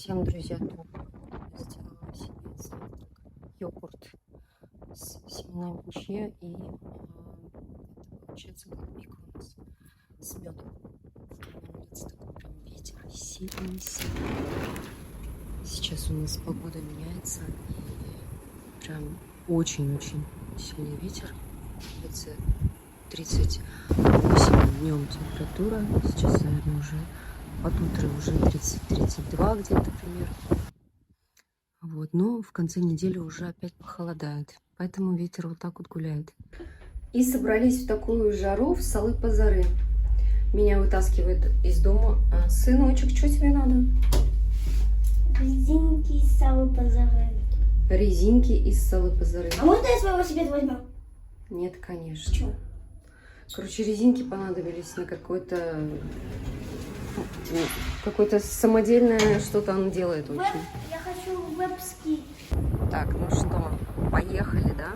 Всем, друзья, топ. Сделала себе завтрак. Йогурт с семенами чиа и это получается голубика у нас с медом. На улице такой прям ветер сильный. Сейчас у нас погода меняется и прям очень-очень сильный ветер. Это 38 днем температура. Сейчас, наверное, уже под утро уже 30-32 где-то примерно. Вот, но в конце недели уже опять похолодает. Поэтому ветер вот так вот гуляет. И собрались в такую жару в Салы-Пазары. Меня вытаскивает из дома. Сыночек, что тебе надо? Резинки из Салы-Пазары. Резинки из Салы-Пазары. А можно я свой велосипед возьму? Нет, конечно. Чего? Короче, резинки понадобились на какое-то самодельное что-то он делает очень. Я хочу веб-ски. Так, ну что, поехали, да?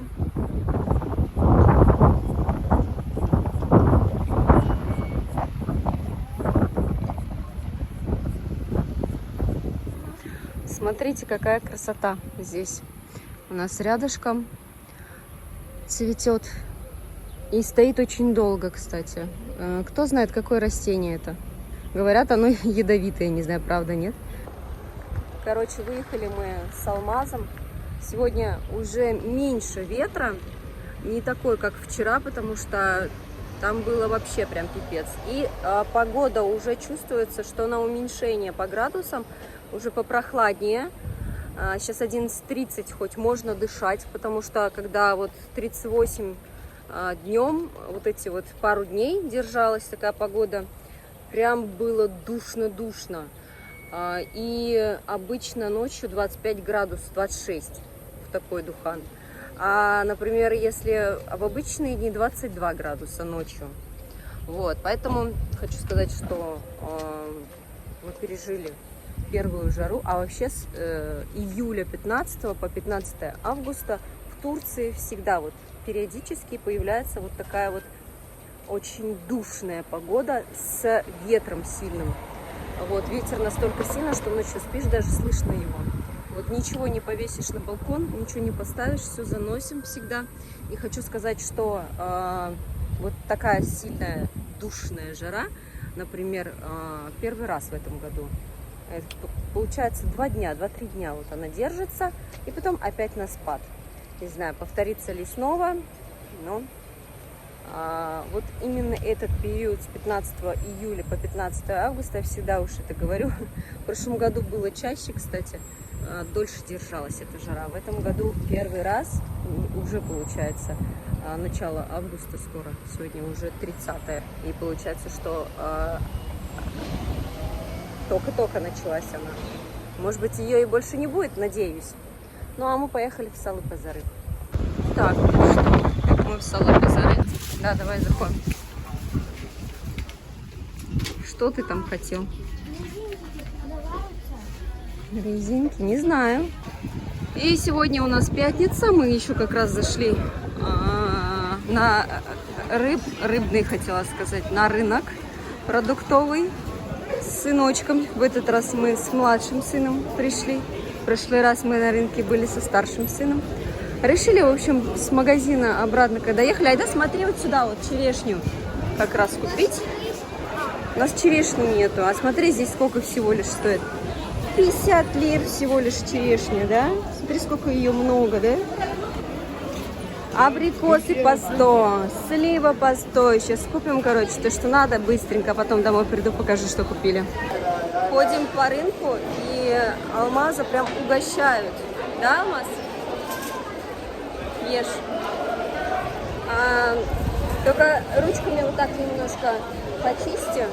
Смотрите, какая красота здесь. У нас рядышком цветет и стоит очень долго, кстати. Кто знает, какое растение это? Говорят, оно ядовитое, не знаю, правда, нет? Короче, выехали мы с Алмазом. Сегодня уже меньше ветра, не такой, как вчера, потому что там было вообще прям пипец. И погода уже чувствуется, что на уменьшение по градусам, уже попрохладнее. Сейчас 11:30, хоть можно дышать, потому что когда вот 38 днем, вот эти вот пару дней держалась такая погода, прям было душно-душно. И обычно ночью 25 градусов, 26 в такой духан. А, например, если в обычные дни 22 градуса ночью. Вот, поэтому хочу сказать, что мы пережили первую жару. А вообще с июля 15 по 15 августа в Турции всегда вот периодически появляется вот такая вот очень душная погода с ветром сильным. Вот, ветер настолько сильный, что ночью спишь, даже слышно его. Вот ничего не повесишь на балкон, ничего не поставишь, все заносим всегда. И хочу сказать, что вот такая сильная душная жара, например, первый раз в этом году. Это, получается 2-3 дня вот она держится, и потом опять на спад. Не знаю, повторится ли снова, но вот именно этот период с 15 июля по 15 августа, я всегда уж это говорю, в прошлом году было чаще, кстати, дольше держалась эта жара. В этом году первый раз, уже получается, начало августа скоро, сегодня уже 30-е, и получается, что только-только началась она. Может быть, ее и больше не будет, надеюсь. Ну, а мы поехали в Салы-Пазары. Так, ну что, мы в Салы-Пазары. Да, давай заходим. Что ты там хотел? Резинки? Не знаю. И сегодня у нас пятница. Мы еще как раз зашли на рыбный, хотела сказать, на рынок продуктовый с сыночком. В этот раз мы с младшим сыном пришли. В прошлый раз мы на рынке были со старшим сыном. Решили, в общем, с магазина обратно, когда ехали, айда смотри вот сюда, вот черешню как раз купить. У нас черешни нету, а смотри, здесь сколько всего лишь стоит. 50 лир всего лишь черешня, да? Смотри, сколько ее много, да? Абрикосы по 100, слива по 100. Сейчас купим, короче, то, что надо, быстренько, потом домой приду, покажу, что купили. Ходим по рынку, и Алмаза прям угощают. Да, Алмаз? Ешь. Только ручками вот так немножко почисти.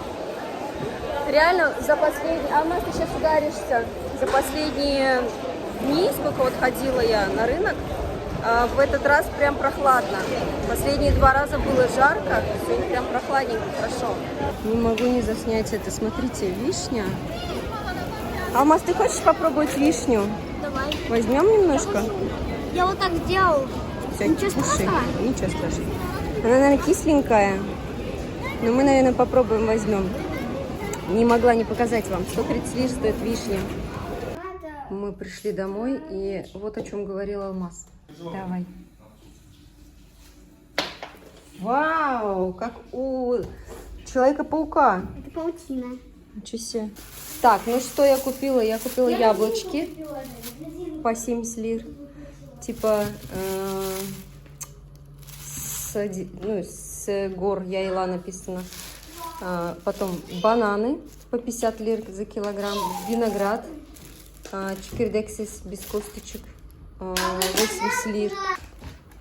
Реально за последние... Алмаз, ты сейчас ударишься. За последние дни, сколько вот ходила я на рынок, в этот раз прям прохладно. Последние 2 раза было жарко, сегодня прям прохладненько, хорошо. Не могу не заснять это. Смотрите, вишня. Алмаз, ты хочешь попробовать вишню? Давай. Возьмем немножко? Я вот так сделал. Ничего страшного. Ничего страшного. Она, наверное, кисленькая. Но мы, наверное, попробуем, возьмем. Не могла не показать вам. 130 лир стоит вишня. Мы пришли домой, и вот о чем говорил Алмаз. Давай. Вау, как у Человека-паука. Это паутина. Ничего себе. Так, ну что я купила? Я купила яблочки по 70 лир. Типа с гор Яйла написано. Потом бананы по 50 лир за килограмм. Виноград. Чикердексис без косточек. 80 лир.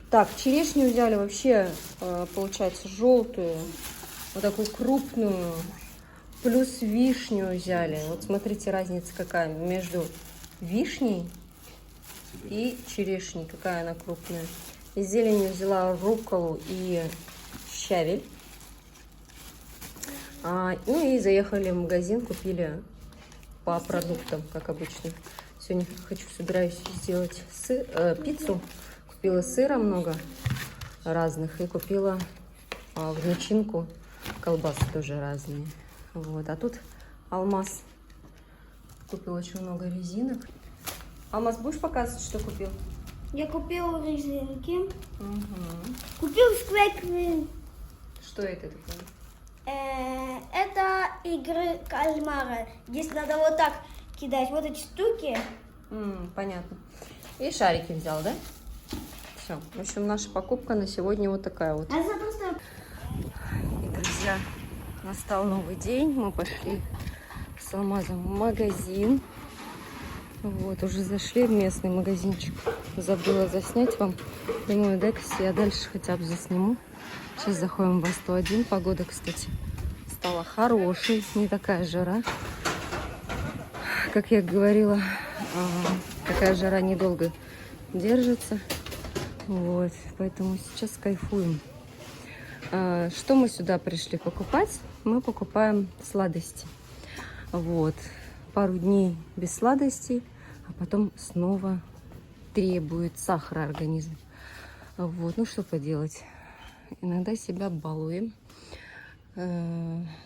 Так, черешню взяли вообще, получается, желтую. Вот такую крупную. Плюс вишню взяли. Вот смотрите, разница какая между вишней и черешней. Какая она крупная. Из зелени взяла рукколу и щавель. Ну и заехали в магазин, купили по продуктам, как обычно. Сегодня собираюсь сделать пиццу. Купила сыра много разных и купила в начинку колбасы тоже разные. Вот. А тут Алмаз купил очень много резинок. Алмаз, будешь показывать, что купил? Я купил резинки. Угу. Купил сквейк. Что это такое? Это игры кальмара. Здесь надо вот так кидать вот эти штуки. Понятно. И шарики взял, да? Все. В общем, наша покупка на сегодня вот такая вот. А это просто... И, друзья, настал новый день. Мы пошли с Алмазом в магазин. Вот, уже зашли в местный магазинчик. Забыла заснять вам. Думаю, дай-ка я дальше хотя бы засниму. Сейчас заходим в 101. Погода, кстати, стала хорошей. Не такая жара. Как я говорила, такая жара недолго держится. Вот, поэтому сейчас кайфуем. Что мы сюда пришли покупать? Мы покупаем сладости. Вот, пару дней без сладостей, а потом снова требует сахара организм. Вот, ну что поделать. Иногда себя балуем.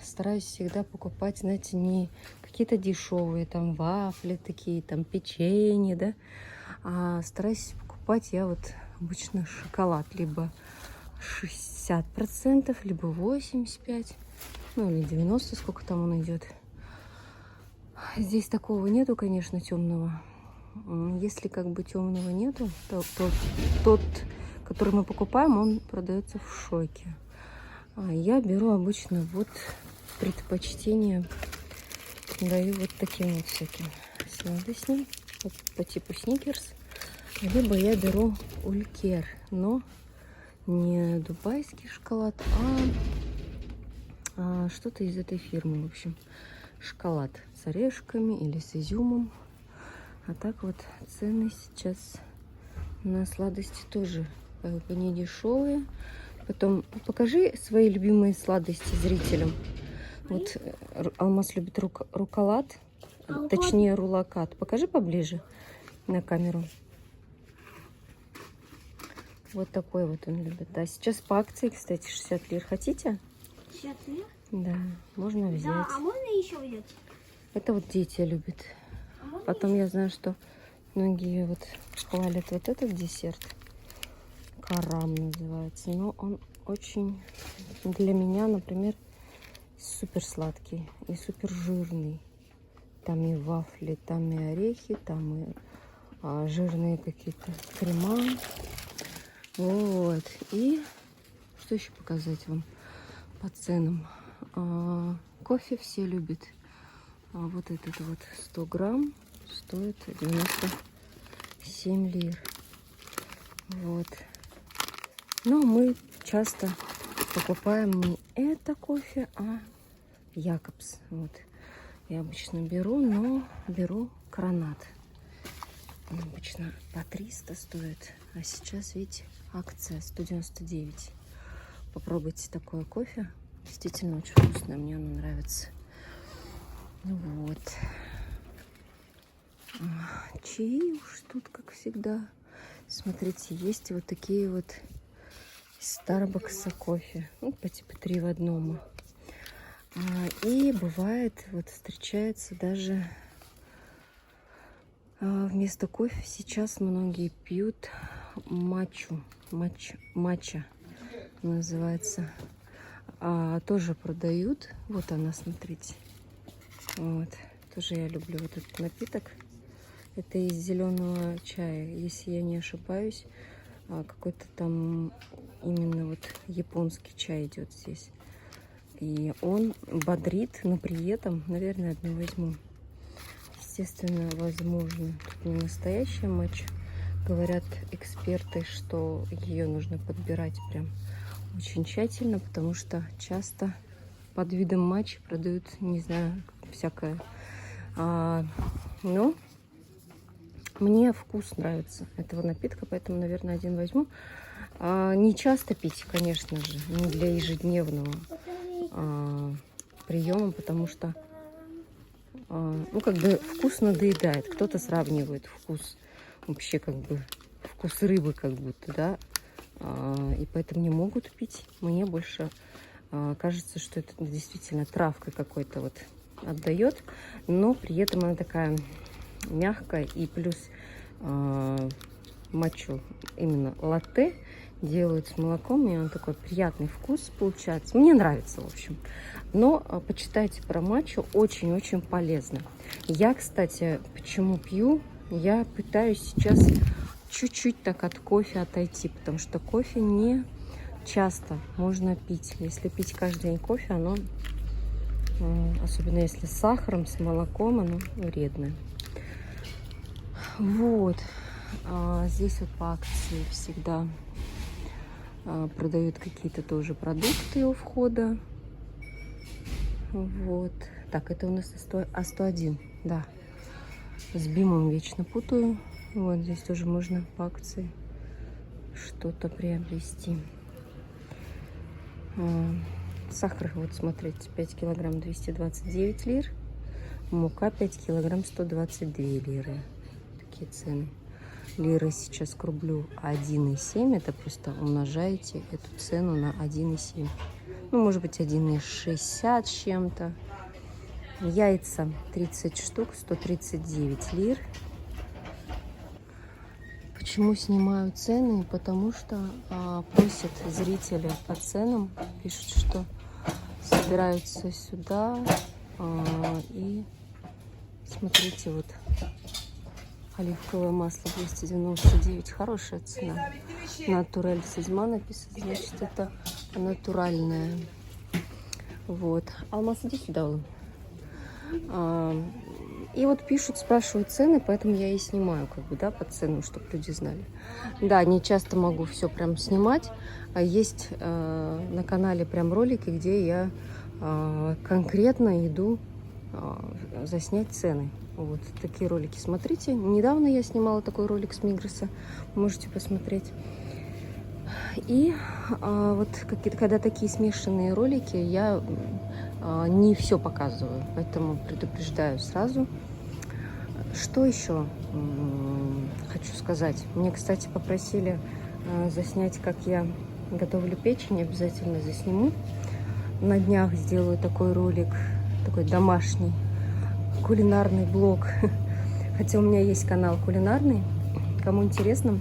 Стараюсь всегда покупать, знаете, не какие-то дешевые, там, вафли такие, там, печенье, да. А стараюсь покупать я вот обычно шоколад. Либо 60%, либо 85%, ну, или 90%, сколько там он идет. Здесь такого нету, конечно, темного. Если как бы темного нету, то тот, который мы покупаем, он продается в Шоке. Я беру обычно вот предпочтение, даю вот таким вот всяким сладостям, по типу сникерс. Либо я беру улькер, но не дубайский шоколад, а что-то из этой фирмы, в общем. Шоколад с орешками или с изюмом. А так вот цены сейчас на сладости тоже не дешевые. Потом покажи свои любимые сладости зрителям. Вот Алмаз любит руколад, точнее рулакат. Покажи поближе на камеру. Вот такой вот он любит. Да, сейчас по акции, кстати, 60 лир. Хотите? 60 лир? Да, можно взять. Да, а можно еще взять? Это вот дети любят. Потом я знаю, что многие вот хвалят вот этот десерт. Карам называется. Но он очень для меня, например, супер сладкий и супер жирный. Там и вафли, там и орехи, там и жирные какие-то крема. Вот. И что еще показать вам по ценам? Кофе все любят. Вот этот вот 100 грамм стоит 97 лир. Вот. Но мы часто покупаем не это кофе, а Якобс. Вот. Я обычно беру, но беру Кронат. Он обычно по 300 стоит. А сейчас, видите, акция 199. Попробуйте такое кофе. Действительно очень вкусное. Мне оно нравится. Вот. Чаи уж тут, как всегда. Смотрите, есть вот такие вот из Старбакса кофе. Ну, по типу 3 в 1. И бывает, вот встречается даже Вместо кофе сейчас многие пьют матча называется. Тоже продают. Вот она, смотрите. Вот. Тоже я люблю вот этот напиток. Это из зеленого чая, если я не ошибаюсь. Какой-то там именно вот японский чай идет здесь. И он бодрит, но при этом, наверное, одну возьму. Естественно, возможно, тут не настоящая матча. Говорят эксперты, что ее нужно подбирать прям очень тщательно, потому что часто под видом матчи продают, не знаю, всякое. Но мне вкус нравится этого напитка, поэтому, наверное, один возьму. Не часто пить, конечно же, не для ежедневного приема, потому что ну, как бы вкус надоедает. Кто-то сравнивает вкус вообще как бы вкус рыбы как будто, да, и поэтому не могут пить. Мне больше кажется, что это действительно травкой какой-то вот отдает, но при этом она такая мягкая, и плюс матчу именно латте делают с молоком, и он такой приятный вкус получается. Мне нравится, в общем. Но почитайте про матчу, очень-очень полезно. Я, кстати, почему пью? Я пытаюсь сейчас чуть-чуть так от кофе отойти, потому что кофе не часто можно пить. Если пить каждый день кофе, оно, особенно если с сахаром, с молоком, оно вредное. Вот. Здесь вот по акции всегда продают какие-то тоже продукты у входа. Вот. Так, это у нас А101. Да. С Бимом вечно путаю. Вот здесь тоже можно по акции что-то приобрести. Сахар, вот смотрите, 5 килограмм 229 лир. Мука 5 килограмм 122 лиры. Такие цены. Лиры сейчас к рублю 1,7. Это просто умножаете эту цену на 1,7. Ну, может быть, 1,60 с чем-то. Яйца 30 штук, 139 лир. Почему снимаю цены? Потому что просят зрители по ценам. Пишут, что собираются сюда. И смотрите, вот оливковое масло 299. Хорошая цена. Натураль седьма написано, значит, это натуральное. Вот. Алмаз, иди сюда, Улан. И вот пишут, спрашивают цены, поэтому я и снимаю, как бы, да, по ценам, чтобы люди знали. Да, не часто могу все прям снимать, а есть на канале прям ролики, где я конкретно иду заснять цены. Вот такие ролики смотрите. Недавно я снимала такой ролик с Мигроса, можете посмотреть. И вот когда такие смешанные ролики, я не все показываю, поэтому предупреждаю сразу. Что еще хочу сказать? Мне, кстати, попросили заснять, как я готовлю печень, обязательно засниму. На днях сделаю такой ролик, такой домашний, кулинарный блог. Хотя у меня есть канал кулинарный. Кому интересно,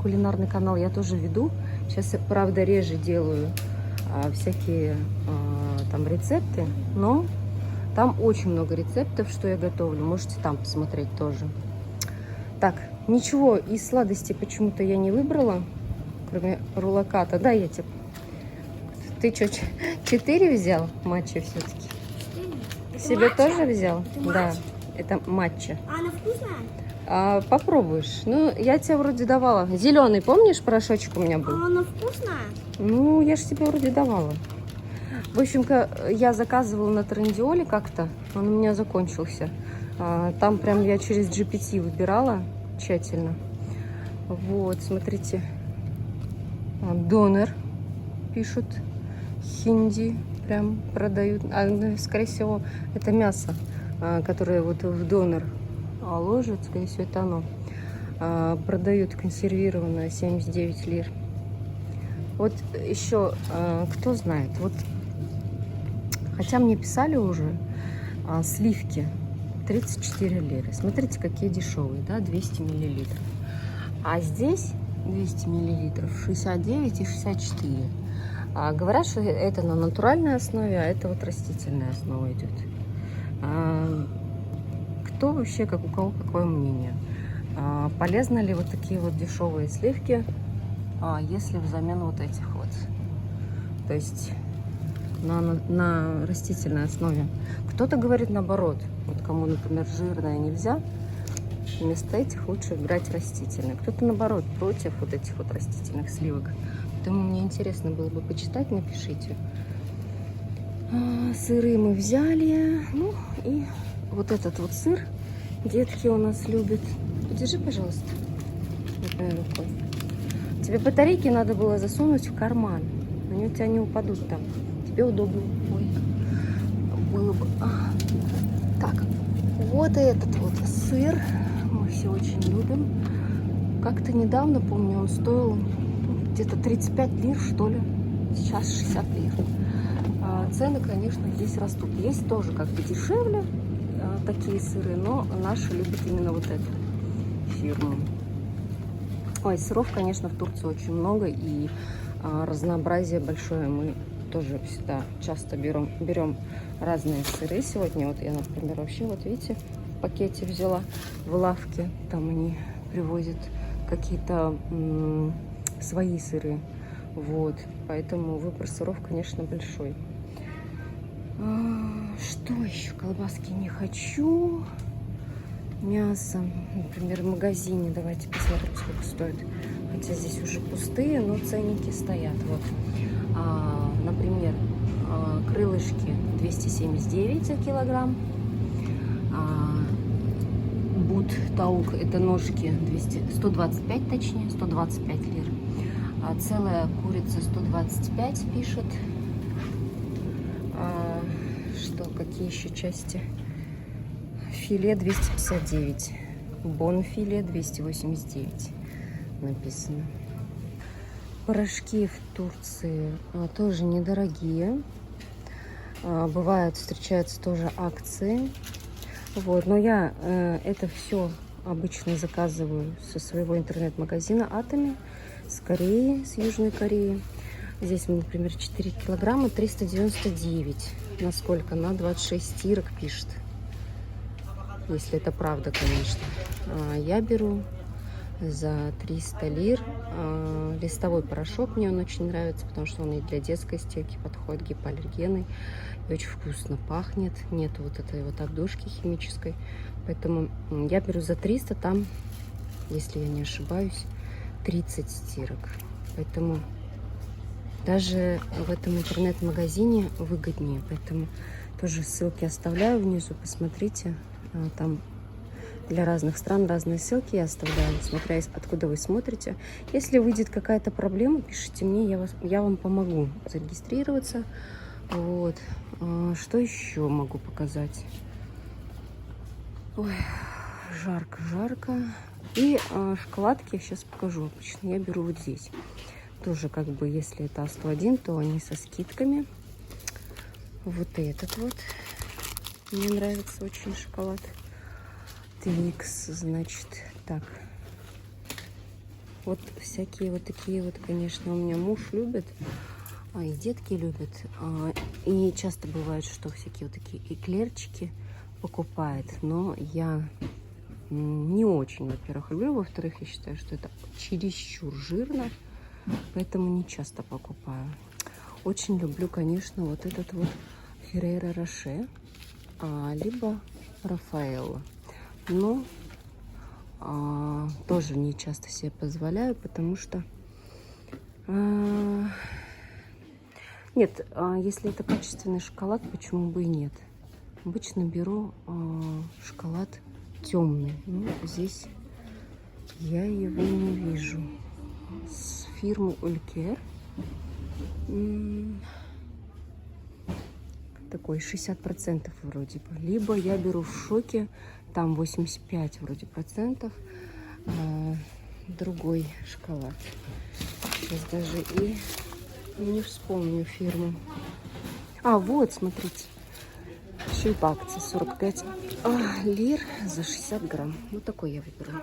кулинарный канал я тоже веду. Сейчас, правда, реже делаю всякие там рецепты, но там очень много рецептов, что я готовлю. Можете там посмотреть тоже. Так, ничего из сладостей почему-то я не выбрала, кроме рулаката. Да, я тебе... Ты что, 4 взял матча все-таки? Себе матча? Тоже взял? Это да, это матча. А она вкусная? Попробуешь. Ну, я тебе вроде давала. Зеленый, помнишь, порошочек у меня был? А она вкусная? Ну, я же тебе вроде давала. В общем, я заказывала на Трендиоле как-то. Он у меня закончился. Там прям я через GPT выбирала тщательно. Вот, смотрите. Донер пишут. Хинди прям продают. Скорее всего, это мясо, которое вот в донер ложат. Скорее всего, это оно. Продают консервированное 79 лир. Вот еще, кто знает, вот, хотя мне писали уже, сливки 34 лиры. Смотрите, какие дешевые, да, 200 миллилитров. А здесь 200 миллилитров 69 и 64. Говорят, что это на натуральной основе, а это вот растительная основа идет. Кто вообще, как у кого какое мнение? Полезны ли вот такие вот дешевые сливки, если взамен вот этих вот? То есть на растительной основе. Кто-то говорит наоборот. Вот кому, например, жирное нельзя, вместо этих лучше брать растительные. Кто-то наоборот против вот этих вот растительных сливок. Поэтому мне интересно было бы почитать, напишите. Сыры мы взяли. Ну и вот этот вот сыр детки у нас любят. Подержи, пожалуйста, этой рукой. Тебе батарейки надо было засунуть в карман. Они у тебя не упадут там. Тебе удобно. Ой, было бы. Так, вот этот вот сыр. Мы все очень любим. Как-то недавно, помню, он стоил где-то 35 лир, что ли. Сейчас 60 лир. Цены, конечно, здесь растут. Есть тоже как бы дешевле такие сыры, но наши любят именно вот эту фирму. Ой, сыров, конечно, в Турции очень много, и разнообразие большое. Мы тоже всегда часто берем разные сыры. Сегодня вот я, например, вообще, вот видите, в пакете взяла в лавке. Там они привозят какие-то свои сыры. Вот, поэтому выбор сыров, конечно, большой. Что еще? Колбаски не хочу. Мясо, например, в магазине. Давайте посмотрим, сколько стоит. Хотя здесь уже пустые, но ценники стоят. Вот, например, крылышки 279 за килограмм. Бут таук, это ножки 125, точнее, 125 лир. Целая курица 125 пишет. Что, какие еще части? Филе 259. Бонфиле 289 написано. Порошки в Турции тоже недорогие. Бывают, встречаются тоже акции. Вот, но я это все обычно заказываю со своего интернет-магазина Atomy, с Кореи, с Южной Кореи. Здесь, например, 4 килограмма 399. Насколько? На 26 стирок пишет. Если это правда, конечно. Я беру за 300 лир листовой порошок. Мне он очень нравится, потому что он и для детской стирки подходит, гипоаллергенный. И очень вкусно пахнет. Нет вот этой вот отдушки химической. Поэтому я беру за 300. Там, если я не ошибаюсь, 30 стирок. Поэтому даже в этом интернет-магазине выгоднее. Поэтому тоже ссылки оставляю внизу. Посмотрите. Там для разных стран разные ссылки я оставляю, смотря откуда вы смотрите. Если выйдет какая-то проблема, пишите мне, я вам помогу зарегистрироваться. Вот. Что еще могу показать? Ой, жарко. И шоколадки я сейчас покажу. Обычно я беру вот здесь. Тоже как бы, если это А101, то они со скидками. Вот этот вот. Мне нравится очень шоколад. Твикс, значит, так. Вот всякие вот такие вот, конечно, у меня муж любит, и детки любят. И часто бывает, что всякие вот такие эклерчики покупает. Но я не очень, во-первых, люблю. Во-вторых, я считаю, что это чересчур жирно. Поэтому не часто покупаю. Очень люблю, конечно, вот этот вот Ферреро Роше. Либо Рафаэлло. Но тоже не часто себе позволяю, потому что нет, если это качественный шоколад, почему бы и нет. Обычно беру шоколад темный. Ну, здесь я его не вижу. С фирмы Улькер. Такой 60% вроде бы. Либо я беру в Шоке, там 85 вроде процентов, другой шоколад. Сейчас даже и не вспомню фирму. Вот, смотрите. Еще и по акции 45 лир за 60 грамм. Вот такой я выберу.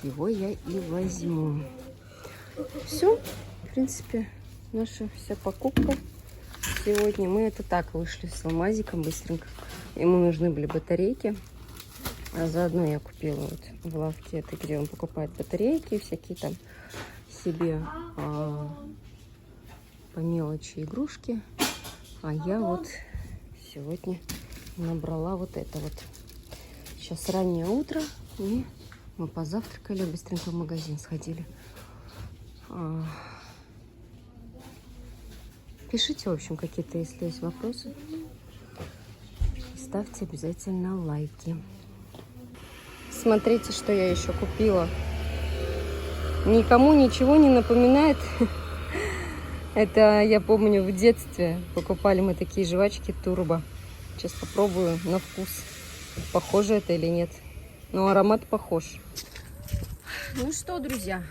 Его я и возьму. Все, в принципе, наша вся покупка сегодня. Мы это так вышли с алмазиком быстренько. Ему нужны были батарейки. А заодно я купила вот в лавке, это где он покупает батарейки, всякие там себе по мелочи игрушки. А я вот сегодня набрала вот это вот. Сейчас раннее утро, и мы позавтракали, быстренько в магазин сходили. Пишите, в общем, какие-то, если есть вопросы. Ставьте обязательно лайки. Смотрите, что я еще купила. Никому ничего не напоминает. Это я помню в детстве покупали мы такие жвачки Турбо. Сейчас попробую на вкус, похоже это или нет. Но аромат похож. Ну что, друзья,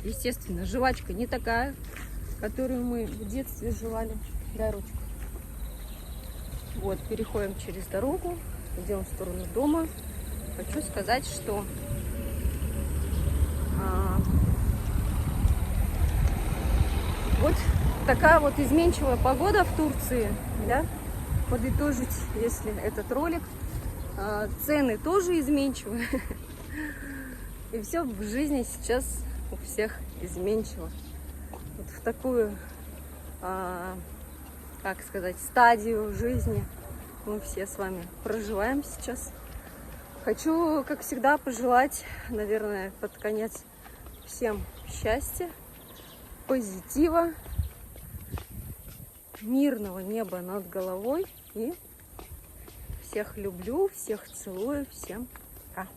естественно, жвачка не такая, которую мы в детстве жевали. Дай ручку. Вот, переходим через дорогу, идем в сторону дома. Хочу сказать, что вот такая вот изменчивая погода в Турции, да? Подытожить, если этот ролик. Цены тоже изменчивые. И все в жизни сейчас у всех изменчиво. Вот в такую, как сказать, стадию жизни мы все с вами проживаем сейчас. Хочу, как всегда, пожелать, наверное, под конец всем счастья, позитива, мирного неба над головой. И всех люблю, всех целую, всем пока.